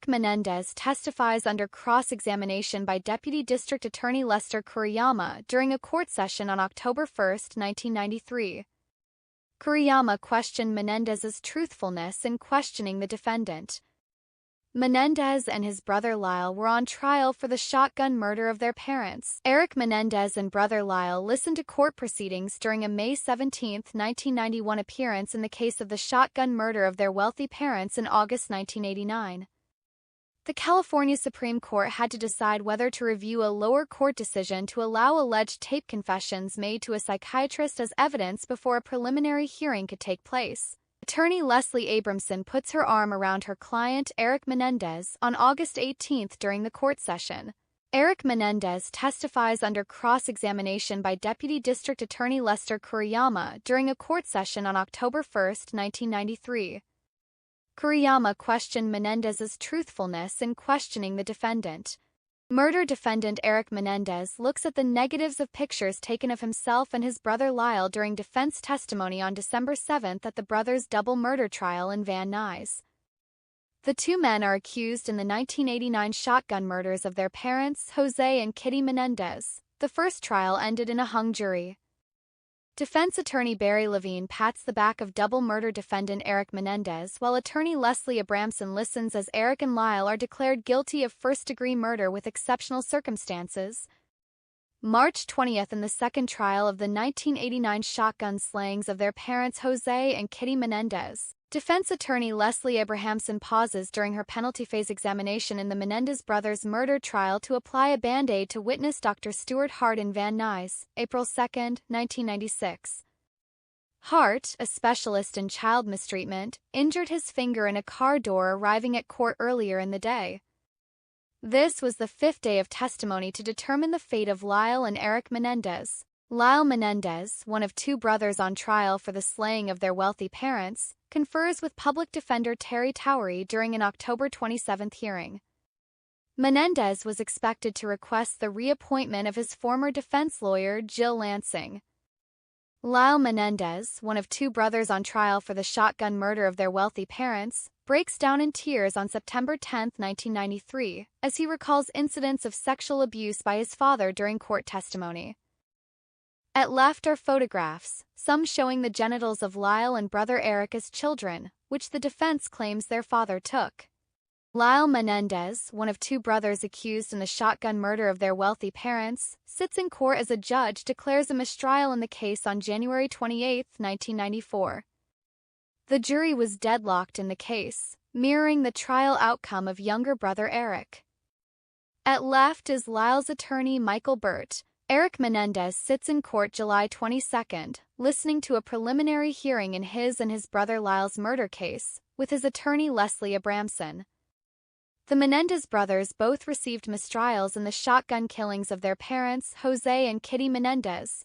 Eric Menendez testifies under cross-examination by Deputy District Attorney Lester Kuriyama during a court session on October 1, 1993. Kuriyama questioned Menendez's truthfulness in questioning the defendant. Menendez and his brother Lyle were on trial for the shotgun murder of their parents. Eric Menendez and brother Lyle listened to court proceedings during a May 17, 1991 appearance in the case of the shotgun murder of their wealthy parents in August 1989. The California Supreme Court had to decide whether to review a lower court decision to allow alleged tape confessions made to a psychiatrist as evidence before a preliminary hearing could take place. Attorney Leslie Abramson puts her arm around her client Eric Menendez on August 18 during the court session. Eric Menendez testifies under cross-examination by Deputy District Attorney Lester Kuriyama during a court session on October 1, 1993. Kuriyama questioned Menendez's truthfulness in questioning the defendant. Murder defendant Eric Menendez looks at the negatives of pictures taken of himself and his brother Lyle during defense testimony on December 7 at the brothers' double murder trial in Van Nuys. The two men are accused in the 1989 shotgun murders of their parents, Jose and Kitty Menendez. The first trial ended in a hung jury. Defense attorney Barry Levine pats the back of double murder defendant Eric Menendez, while attorney Leslie Abramson listens as Eric and Lyle are declared guilty of first-degree murder with exceptional circumstances. March 20th in the second trial of the 1989 shotgun slayings of their parents Jose and Kitty Menendez. Defense attorney Leslie Abrahamson pauses during her penalty phase examination in the Menendez brothers' murder trial to apply a Band-Aid to witness Dr. Stuart Hart in Van Nuys, April 2, 1996. Hart, a specialist in child mistreatment, injured his finger in a car door arriving at court earlier in the day. This was the fifth day of testimony to determine the fate of Lyle and Eric Menendez. Lyle Menendez, one of two brothers on trial for the slaying of their wealthy parents, confers with public defender Terry Towery during an October 27 hearing. Menendez was expected to request the reappointment of his former defense lawyer Jill Lansing. Lyle Menendez, one of two brothers on trial for the shotgun murder of their wealthy parents, breaks down in tears on September 10, 1993, as he recalls incidents of sexual abuse by his father during court testimony. At left are photographs, some showing the genitals of Lyle and brother Eric as children, which the defense claims their father took. Lyle Menendez, one of two brothers accused in the shotgun murder of their wealthy parents, sits in court as a judge declares a mistrial in the case on January 28, 1994. The jury was deadlocked in the case, mirroring the trial outcome of younger brother Eric. At left is Lyle's attorney Michael Burt. Eric Menendez sits in court July 22, listening to a preliminary hearing in his and his brother Lyle's murder case, with his attorney Leslie Abramson. The Menendez brothers both received mistrials in the shotgun killings of their parents, Jose and Kitty Menendez.